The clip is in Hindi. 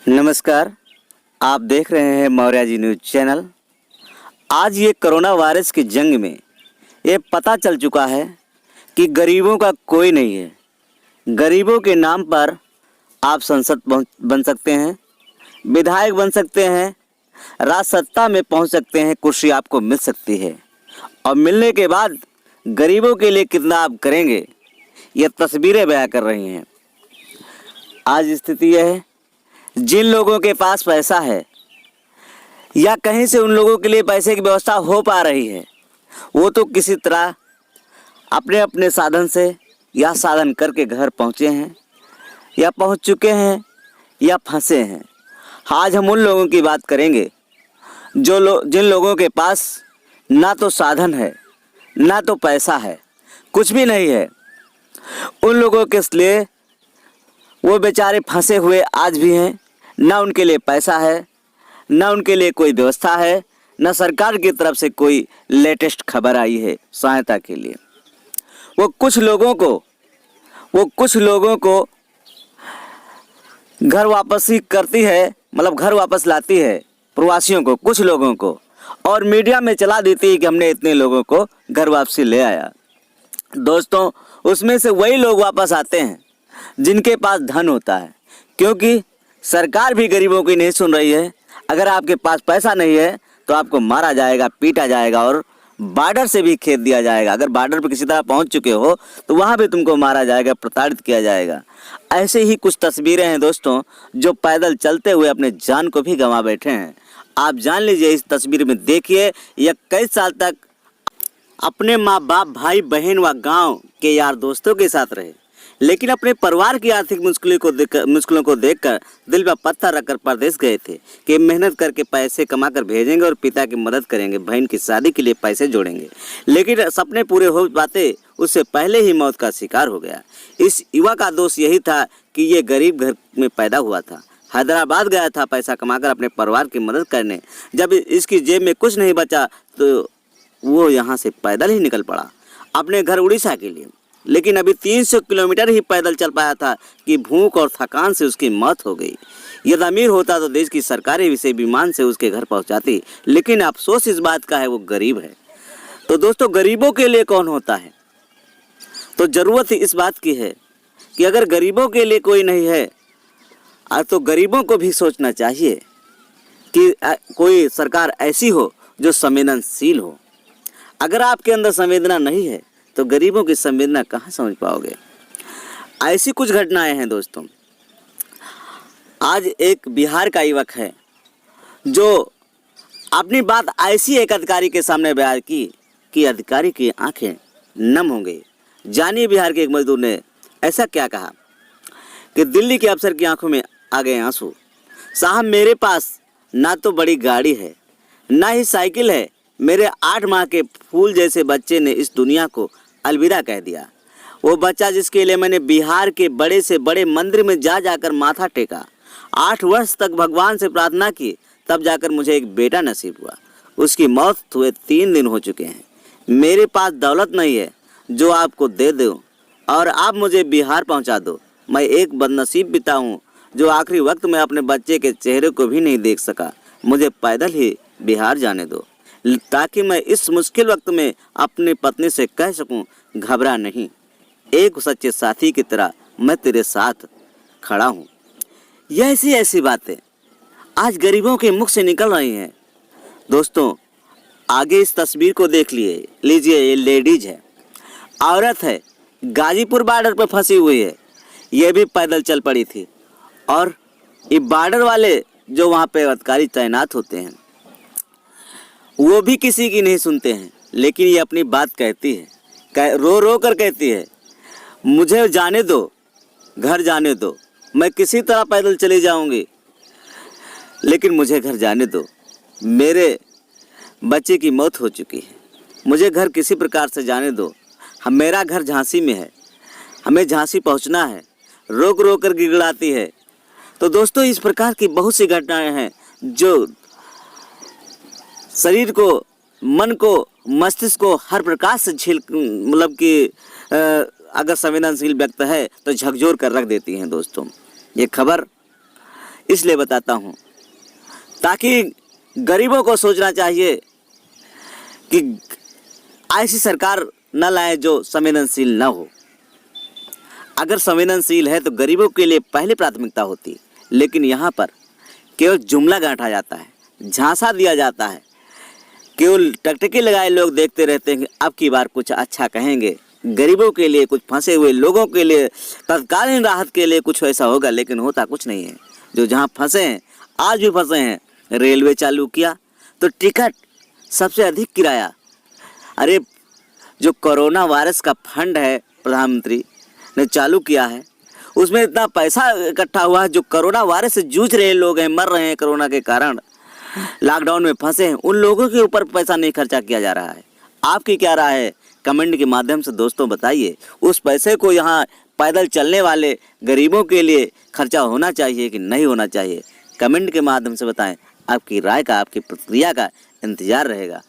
नमस्कार, आप देख रहे हैं मौर्य जी न्यूज़ चैनल। आज ये कोरोना वायरस की जंग में ये पता चल चुका है कि गरीबों का कोई नहीं है। गरीबों के नाम पर आप संसद बन सकते हैं, विधायक बन सकते हैं, राज सत्ता में पहुंच सकते हैं, कुर्सी आपको मिल सकती है। और मिलने के बाद गरीबों के लिए कितना आप करेंगे, ये तस्वीरें बयां कर रही हैं। आज स्थिति यह है, जिन लोगों के पास पैसा है या कहीं से उन लोगों के लिए पैसे की व्यवस्था हो पा रही है, वो तो किसी तरह अपने अपने साधन से या साधन करके घर पहुंचे हैं या पहुंच चुके हैं या फंसे हैं। आज हम उन लोगों की बात करेंगे जिन लोगों के पास ना तो साधन है, ना तो पैसा है, कुछ भी नहीं है। उन लोगों के लिए वो बेचारे फंसे हुए आज भी हैं। ना उनके लिए पैसा है, ना उनके लिए कोई व्यवस्था है, ना सरकार की तरफ से कोई लेटेस्ट खबर आई है सहायता के लिए। वो कुछ लोगों को घर वापसी करती है, मतलब घर वापस लाती है प्रवासियों को, कुछ लोगों को, और मीडिया में चला देती है कि हमने इतने लोगों को घर वापसी ले आया। दोस्तों, उसमें से वही लोग वापस आते हैं जिनके पास धन होता है, क्योंकि सरकार भी गरीबों की नहीं सुन रही है। अगर आपके पास पैसा नहीं है तो आपको मारा जाएगा, पीटा जाएगा और बॉर्डर से भी खेद दिया जाएगा। अगर बॉर्डर पर किसी तरह पहुंच चुके हो तो वहां भी तुमको मारा जाएगा, प्रताड़ित किया जाएगा। ऐसे ही कुछ तस्वीरें हैं दोस्तों, जो पैदल चलते हुए अपने जान को भी गंवा बैठे हैं। आप जान लीजिए, इस तस्वीर में देखिए, यह कई साल तक अपने माँ बाप, भाई बहन व गाँव के यार दोस्तों के साथ रहे, लेकिन अपने परिवार की आर्थिक मुश्किलों को देखकर दिल पर पत्थर रखकर परदेश गए थे कि मेहनत करके पैसे कमाकर भेजेंगे और पिता की मदद करेंगे, बहन की शादी के लिए पैसे जोड़ेंगे। लेकिन सपने पूरे हो पाते उससे पहले ही मौत का शिकार हो गया। इस युवा का दोष यही था कि ये गरीब घर में पैदा हुआ था, हैदराबाद गया था पैसा कमाकर अपने परिवार की मदद करने। जब इसकी जेब में कुछ नहीं बचा तो वो यहाँ से पैदल ही निकल पड़ा अपने घर उड़ीसा के लिए। लेकिन अभी 300 किलोमीटर ही पैदल चल पाया था कि भूख और थकान से उसकी मौत हो गई। यदि अमीर होता तो देश की सरकारें इसे विमान से उसके घर पहुंचाती, लेकिन अफसोस इस बात का है वो गरीब है। तो दोस्तों, गरीबों के लिए कौन होता है? तो ज़रूरत इस बात की है कि अगर गरीबों के लिए कोई नहीं है तो गरीबों को भी सोचना चाहिए कि कोई सरकार ऐसी हो जो संवेदनशील हो। अगर आपके अंदर संवेदना नहीं है तो गरीबों की संवेदना कहाँ समझ पाओगे? ऐसी कुछ घटनाएं हैं दोस्तों। आज एक बिहार का युवक है जो अपनी बात ऐसी एक अधिकारी के सामने बयान की कि अधिकारी की आंखें नम हो गई। जानिए बिहार के एक मजदूर ने ऐसा क्या कहा कि दिल्ली के अफसर की आंखों में आ गए आंसू। साहब, मेरे पास ना तो बड़ी गाड़ी है, ना ही साइकिल है। मेरे 8 माह के फूल जैसे बच्चे ने इस दुनिया को अलविदा कह दिया। वो बच्चा जिसके लिए मैंने बिहार के बड़े से बड़े मंदिर में जाकर माथा टेका, 8 वर्ष तक भगवान से प्रार्थना की, तब जाकर मुझे एक बेटा नसीब हुआ। उसकी मौत हुए 3 दिन हो चुके हैं। मेरे पास दौलत नहीं है जो आपको दे दो और आप मुझे बिहार पहुंचा दो। मैं एक बदनसीब पिता हूँ जो आखिरी वक्त में अपने बच्चे के चेहरे को भी नहीं देख सका। मुझे पैदल ही बिहार जाने दो ताकि मैं इस मुश्किल वक्त में अपनी पत्नी से कह सकूं, घबरा नहीं, एक सच्चे साथी की तरह मैं तेरे साथ खड़ा हूं। ये ऐसी बातें आज गरीबों के मुख से निकल रही हैं। दोस्तों, आगे इस तस्वीर को देख लीजिए। ये लेडीज है, औरत है, गाजीपुर बॉर्डर पर फंसी हुई है। ये भी पैदल चल पड़ी थी। और ये बॉर्डर वाले जो वहाँ पे अधिकारी तैनात होते हैं वो भी किसी की नहीं सुनते हैं, लेकिन ये अपनी बात कहती है, रो रो कर कहती है, मुझे जाने दो, घर जाने दो, मैं किसी तरह पैदल चली जाऊंगी, लेकिन मुझे घर जाने दो। मेरे बच्चे की मौत हो चुकी है, मुझे घर किसी प्रकार से जाने दो। मेरा घर झांसी में है, हमें झांसी पहुंचना है। रोक रोक कर गिड़गिड़ाती है। तो दोस्तों, इस प्रकार की बहुत सी घटनाएं हैं जो शरीर को, मन को, मस्तिष्क को हर प्रकार से मतलब कि अगर संवेदनशील व्यक्ति है तो झकझोर कर रख देती हैं। दोस्तों, ये खबर इसलिए बताता हूँ ताकि गरीबों को सोचना चाहिए कि ऐसी सरकार न लाए जो संवेदनशील न हो। अगर संवेदनशील है तो गरीबों के लिए पहली प्राथमिकता होती है, लेकिन यहाँ पर केवल जुमला गांठा जाता है, झांसा दिया जाता है, केवल टकटकी लगाए लोग देखते रहते हैं कि अब की बार कुछ अच्छा कहेंगे, गरीबों के लिए, कुछ फंसे हुए लोगों के लिए, तत्कालीन राहत के लिए कुछ ऐसा होगा, लेकिन होता कुछ नहीं है। जो जहाँ फंसे हैं, आज भी फंसे हैं, रेलवे चालू किया तो टिकट सबसे अधिक किराया। अरे जो कोरोना वायरस का फंड है प्रधानमंत्री ने चालू किया है, उसमें इतना पैसा इकट्ठा हुआ है। जो कोरोना वायरस से जूझ रहे लोग हैं, मर रहे हैं कोरोना के कारण, लॉकडाउन में फंसे हैं, उन लोगों के ऊपर पैसा नहीं खर्चा किया जा रहा है। आपकी क्या राय है? कमेंट के माध्यम से दोस्तों बताइए। उस पैसे को यहाँ पैदल चलने वाले गरीबों के लिए खर्चा होना चाहिए कि नहीं होना चाहिए? कमेंट के माध्यम से बताएं। आपकी राय का, आपकी प्रतिक्रिया का इंतजार रहेगा।